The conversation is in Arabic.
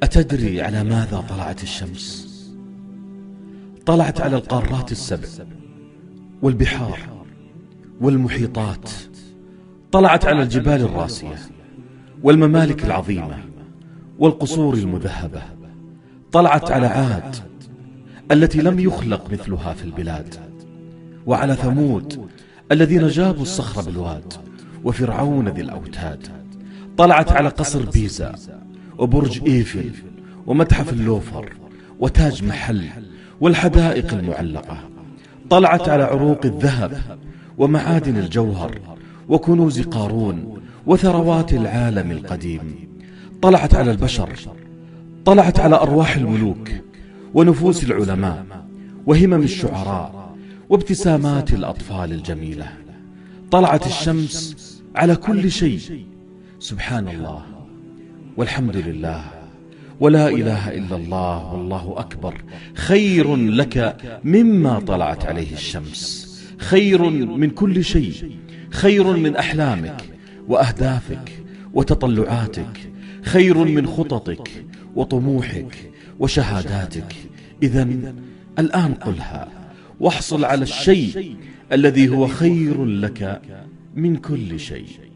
أتدري على ماذا طلعت الشمس؟ طلعت على القارات السبع والبحار والمحيطات، طلعت على الجبال الراسية والممالك العظيمة والقصور المذهبة، طلعت على عاد التي لم يخلق مثلها في البلاد، وعلى ثمود الذين جابوا الصخر بالواد، وفرعون ذي الأوتاد. طلعت على قصر بيزا وبرج إيفل ومتحف اللوفر وتاج محل والحدائق المعلقة. طلعت على عروق الذهب ومعادن الجوهر وكنوز قارون وثروات العالم القديم. طلعت على البشر، طلعت على أرواح الملوك ونفوس العلماء وهمم الشعراء وابتسامات الأطفال الجميلة. طلعت الشمس على كل شيء. سبحان الله والحمد لله ولا إله إلا الله والله أكبر خير لك مما طلعت عليه الشمس، خير من كل شيء، خير من أحلامك وأهدافك وتطلعاتك، خير من خططك وطموحك وشهاداتك. إذن الآن قلها واحصل على الشيء الذي هو خير لك من كل شيء.